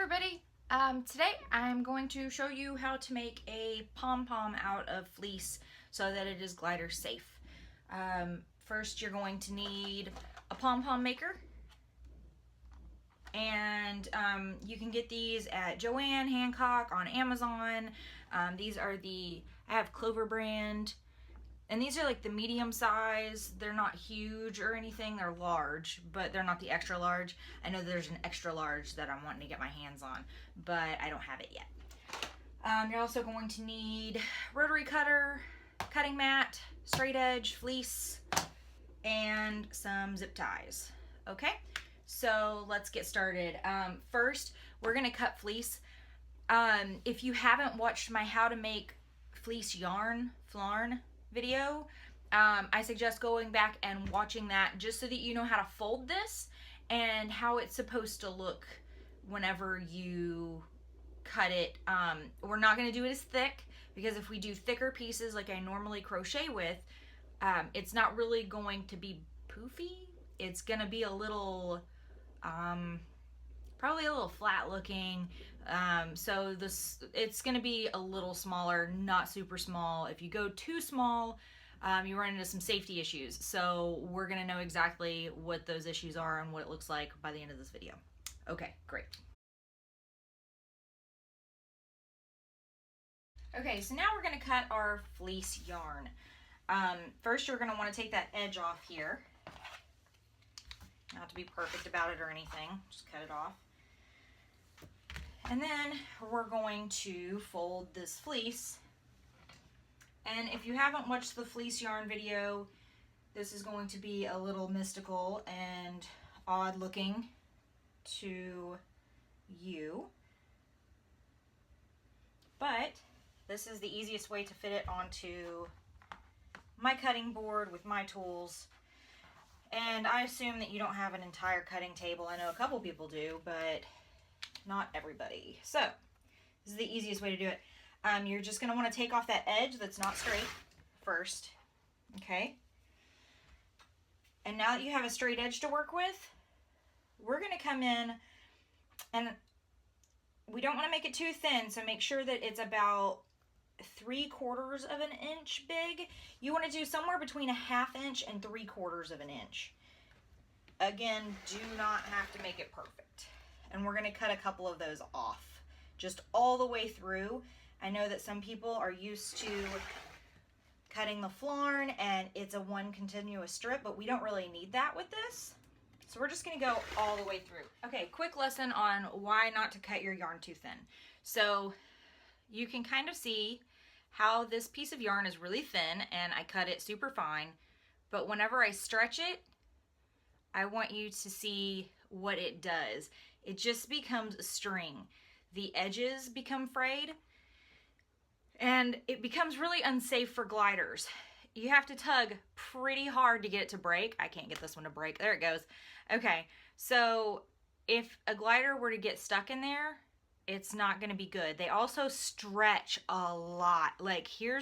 everybody. Today I'm going to show you how to make a pom-pom out of fleece so that it is glider safe. First you're going to need a pom-pom maker, and you can get these at Joann, Hancock, on Amazon. These are I have Clover brand, and these are like the medium size. They're not huge or anything. They're large, but they're not the extra large. I know there's an extra large that I'm wanting to get my hands on, but I don't have it yet. You're also going to need rotary cutter, cutting mat, straight edge, fleece, and some zip ties. Okay, so let's get started. First, we're gonna cut fleece. If you haven't watched my how to make fleece yarn, flarn video, I suggest going back and watching that just so that you know how to fold this and how it's supposed to look whenever you cut it. We're not going to do it as thick, because if we do thicker pieces like I normally crochet with, it's not really going to be poofy. It's going to be a little probably a little flat looking. So it's going to be a little smaller, not super small. If you go too small, you run into some safety issues. So we're going to know exactly what those issues are and what it looks like by the end of this video. Okay, great. Okay, so now we're going to cut our fleece yarn. First, you're going to want to take that edge off here. Not to be perfect about it or anything, just cut it off. And then we're going to fold this fleece. And if you haven't watched the fleece yarn video, this is going to be a little mystical and odd looking to you. But this is the easiest way to fit it onto my cutting board with my tools. And I assume that you don't have an entire cutting table. I know a couple people do, but not everybody. So this is the easiest way to do it. You're just going to want to take off that edge that's not straight first. Okay. And now that you have a straight edge to work with, we're going to come in, and we don't want to make it too thin, so make sure that it's about 3/4 of an inch big. You want to do somewhere between 1/2 inch and 3/4 of an inch. Again, do not have to make it perfect. And we're going to cut a couple of those off, just all the way through. I know that some people are used to cutting the flarn and it's a one continuous strip, but we don't really need that with this. So we're just going to go all the way through. Okay, quick lesson on why not to cut your yarn too thin. So you can kind of see how this piece of yarn is really thin and I cut it super fine, but whenever I stretch it, I want you to see what it does. It just becomes a string. The edges become frayed and it becomes really unsafe for gliders. You have to tug pretty hard to get it to break. I can't get this one to break. There it goes. Okay, so if a glider were to get stuck in there, it's not going to be good. They also stretch a lot. Like here,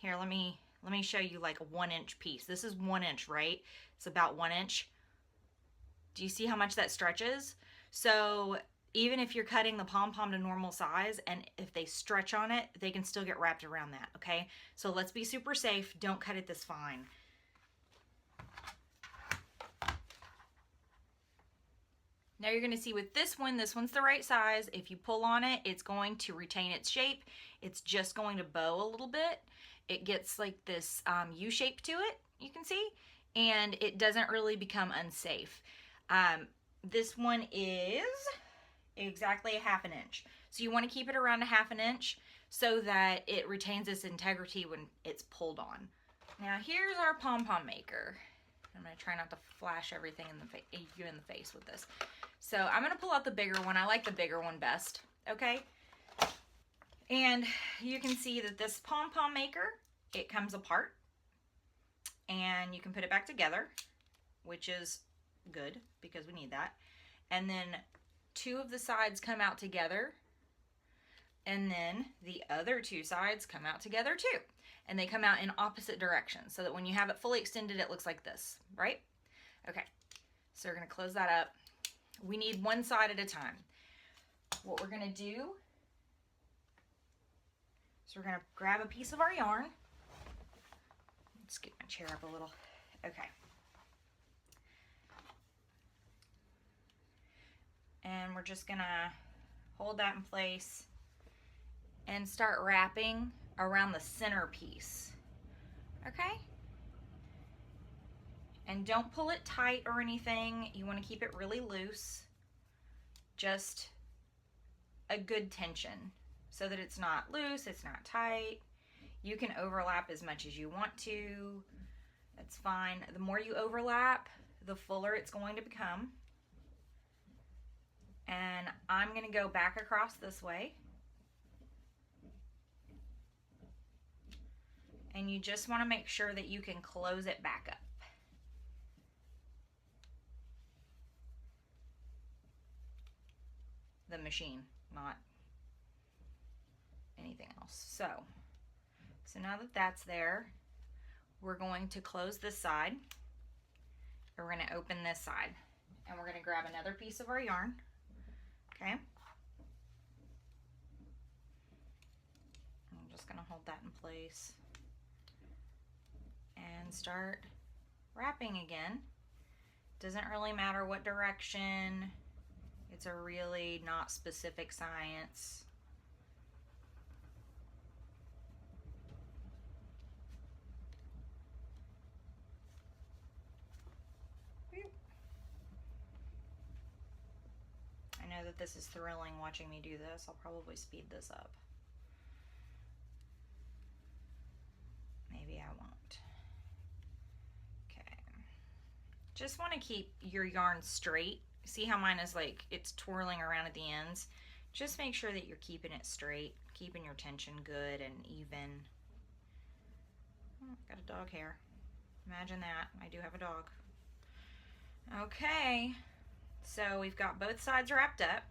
let me show you like a 1-inch piece. This is 1 inch, right? It's about 1 inch. Do you see how much that stretches? So even if you're cutting the pom-pom to normal size, and if they stretch on it, they can still get wrapped around that, okay? So let's be super safe. Don't cut it this fine. Now you're going to see with this one's the right size. If you pull on it, it's going to retain its shape. It's just going to bow a little bit. It gets like this U shape to it, you can see, and it doesn't really become unsafe. This one is exactly 1/2 inch. So you want to keep it around 1/2 inch so that it retains its integrity when it's pulled on. Now here's our pom-pom maker. I'm going to try not to flash everything in the face with this. So I'm going to pull out the bigger one. I like the bigger one best. Okay. And you can see that this pom-pom maker, it comes apart and you can put it back together, which is good because we need that. And then 2 of the sides come out together, and then the other 2 sides come out together too. And they come out in opposite directions so that when you have it fully extended, it looks like this, right? Okay, so we're going to close that up. We need one side at a time. what we're gonna do is we're gonna grab a piece of our yarn. Let's get my chair up a little. Okay. And we're just gonna hold that in place and start wrapping around the center piece. Okay? And don't pull it tight or anything. You want to keep it really loose. Just a good tension so that it's not loose, it's not tight. You can overlap as much as you want to. That's fine. The more you overlap, the fuller it's going to become. And I'm going to go back across this way. And you just want to make sure that you can close it back up. The machine, not anything else. So now that that's there, we're going to close this side. And we're going to open this side. And we're going to grab another piece of our yarn. Okay. I'm just going to hold that in place and start wrapping again. Doesn't really matter what direction. It's a really not specific science. I know that this is thrilling watching me do this. I'll probably speed this up. Maybe I won't. Okay. Just want to keep your yarn straight. See how mine is like, it's twirling around at the ends? Just make sure that you're keeping it straight, keeping your tension good and even. Oh, got a dog hair. Imagine that. I do have a dog. Okay. So we've got both sides wrapped up,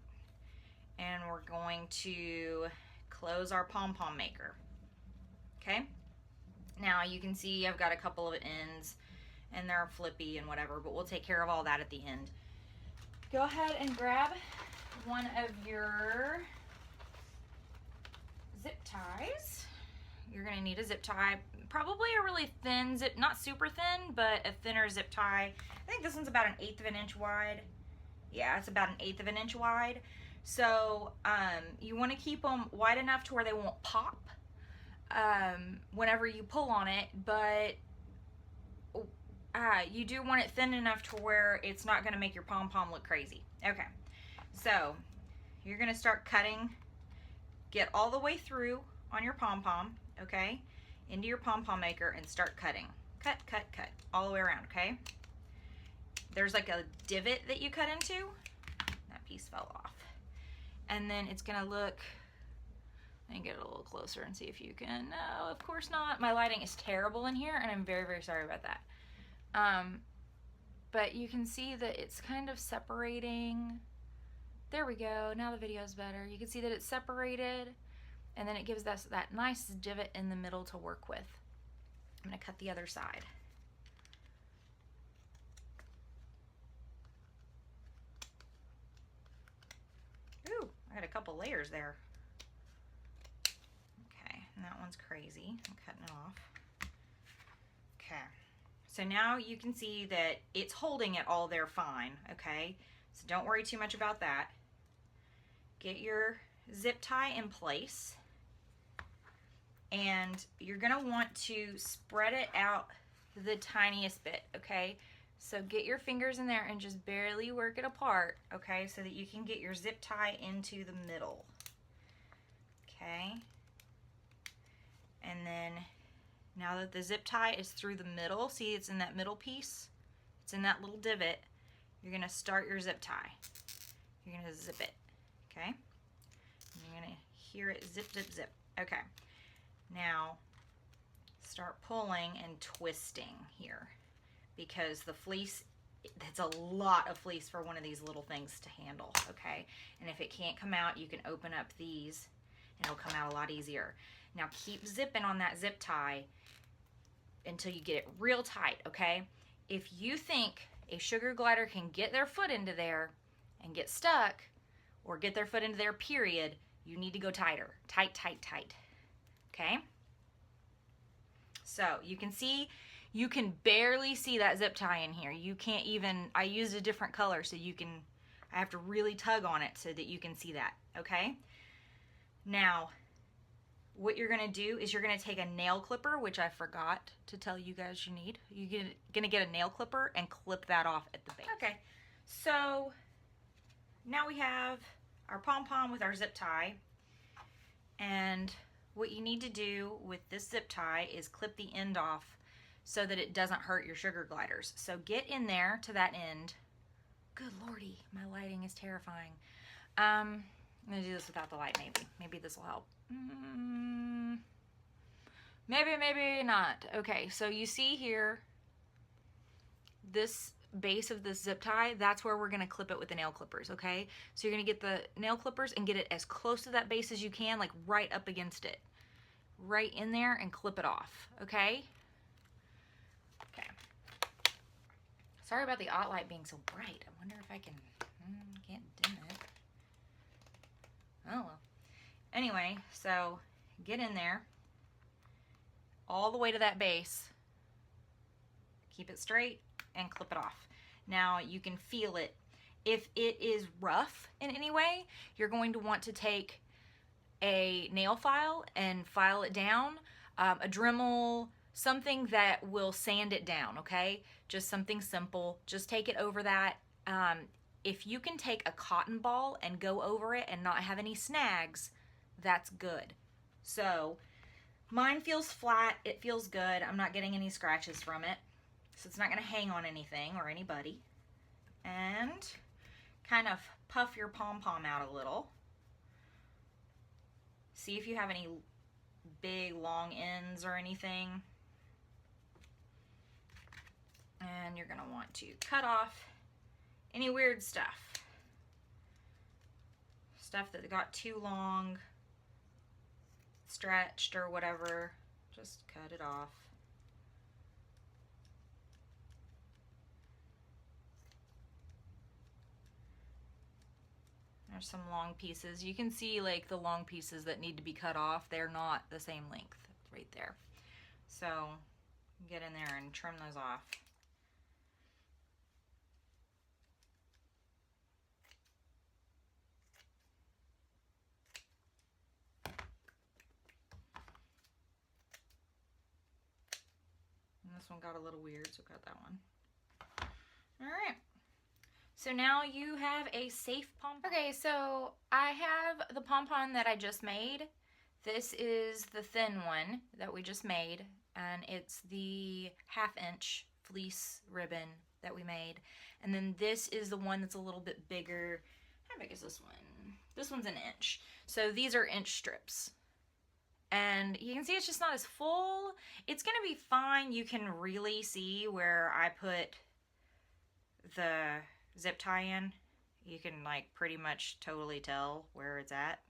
and we're going to close our pom-pom maker. Okay? Now you can see I've got a couple of ends, and they're flippy and whatever, but we'll take care of all that at the end. Go ahead and grab one of your zip ties. You're gonna need a zip tie, probably a really thin zip, not super thin, but a thinner zip tie. I think this one's about 1/8 of an inch wide. Yeah, it's about 1/8 of an inch wide. So you want to keep them wide enough to where they won't pop whenever you pull on it, but you do want it thin enough to where it's not going to make your pom-pom look crazy. Okay, so you're going to start cutting, get all the way through on your pom-pom, okay, into your pom-pom maker and start cutting. Cut, cut, cut, all the way around, okay? There's like a divot that you cut into. That piece fell off. And then it's gonna look, and get it a little closer and see if you can, no, of course not. My lighting is terrible in here and I'm very, very sorry about that. But you can see that it's kind of separating. There we go, now the video's better. You can see that it's separated and then it gives us that nice divot in the middle to work with. I'm gonna cut the other side. Ooh, I got a couple layers there. Okay, and that one's crazy. I'm cutting it off. Okay, so now you can see that it's holding it all there fine, okay? So don't worry too much about that. Get your zip tie in place, and you're gonna want to spread it out the tiniest bit, okay? So get your fingers in there and just barely work it apart, okay, so that you can get your zip tie into the middle, okay? And then now that the zip tie is through the middle, see it's in that middle piece? It's in that little divot. You're gonna start your zip tie. You're gonna zip it, okay? And you're gonna hear it zip, zip, zip. Okay, now start pulling and twisting here, because the fleece, it's a lot of fleece for one of these little things to handle, okay? And if it can't come out, you can open up these and it'll come out a lot easier. Now keep zipping on that zip tie until you get it real tight, okay? If you think a sugar glider can get their foot into there and get stuck, or get their foot into there, period, you need to go tighter. Tight, tight, tight. Okay? So you can see, you can barely see that zip tie in here. You can't even, I used a different color so you can, I have to really tug on it so that you can see that, okay? Now, what you're gonna do is you're gonna take a nail clipper, which I forgot to tell you guys you need. You're gonna get a nail clipper and clip that off at the base. Okay, so now we have our pom-pom with our zip tie, and what you need to do with this zip tie is clip the end off so that it doesn't hurt your sugar gliders. So get in there to that end. Good lordy, my lighting is terrifying. I'm gonna do this without the light, maybe. Maybe this will help. Maybe, maybe not. Okay, so you see here, this base of this zip tie, that's where we're gonna clip it with the nail clippers, okay? So you're gonna get the nail clippers and get it as close to that base as you can, like right up against it. Right in there and clip it off, okay? Okay. Sorry about the light being so bright. I wonder if I can, can't dim it. Oh well. Anyway, so get in there all the way to that base. Keep it straight and clip it off. Now you can feel it. If it is rough in any way, you're going to want to take a nail file and file it down, a Dremel, something that will sand it down, okay? Just something simple. Just take it over that. If you can take a cotton ball and go over it and not have any snags, that's good. So mine feels flat, it feels good. I'm not getting any scratches from it. So it's not gonna hang on anything or anybody. And kind of puff your pom-pom out a little. See if you have any big long ends or anything. And you're gonna want to cut off any weird stuff. Stuff that got too long, stretched or whatever, just cut it off. There's some long pieces. You can see like the long pieces that need to be cut off. They're not the same length right there. So get in there and trim those off. And this one got a little weird, so cut that one. All right. So now you have a safe pom-pom. Okay, so I have the pom-pom that I just made. This is the thin one that we just made, and it's the 1/2 inch fleece ribbon that we made. And then this is the one that's a little bit bigger. How big is this one? This one's 1 inch. So these are inch strips. And you can see it's just not as full. It's gonna be fine. You can really see where I put the zip tie in. You can like pretty much totally tell where it's at.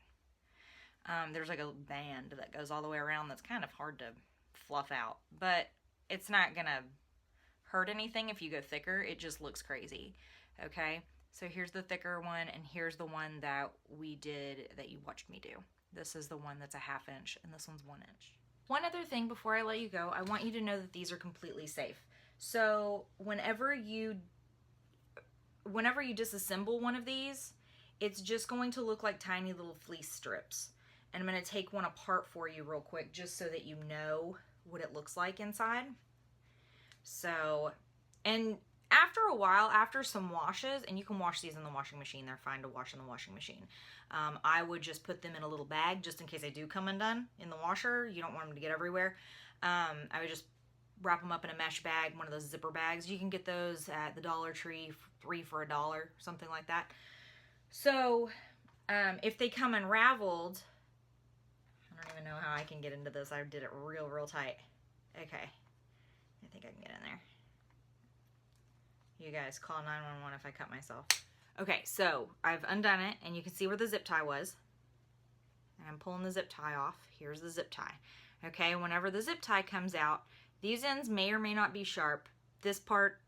There's like a band that goes all the way around that's kind of hard to fluff out, but it's not gonna hurt anything if you go thicker. It just looks crazy. Okay, so here's the thicker one, and here's the one that we did that you watched me do. This is the one that's a 1/2 inch, and this one's 1 inch. One other thing before I let you go, I want you to know that these are completely safe. So whenever you disassemble one of these, it's just going to look like tiny little fleece strips. And I'm going to take one apart for you real quick just so that you know what it looks like inside. So, and after a while, after some washes, and you can wash these in the washing machine, they're fine to wash in the washing machine. I would just put them in a little bag just in case they do come undone in the washer. You don't want them to get everywhere. I would just wrap them up in a mesh bag, one of those zipper bags. You can get those at the Dollar Tree, 3 for $1, something like that. So if they come unraveled, I don't even know how I can get into this. I did it real tight. Okay, I think I can get in there. You guys call 911 if I cut myself. Okay, so I've undone it, and you can see where the zip tie was. And I'm pulling the zip tie off. Here's the zip tie. Okay, whenever the zip tie comes out, these ends may or may not be sharp. This part,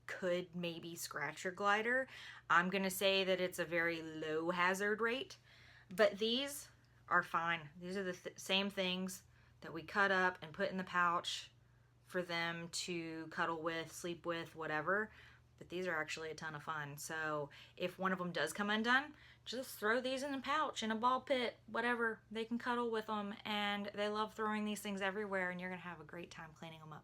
could maybe scratch your glider. I'm gonna say that it's a very low hazard rate, but these are fine. These are the same things that we cut up and put in the pouch for them to cuddle with, sleep with, whatever. But these are actually a ton of fun. So if one of them does come undone, just throw these in a pouch, in a ball pit, whatever. They can cuddle with them, and they love throwing these things everywhere, and you're gonna have a great time cleaning them up.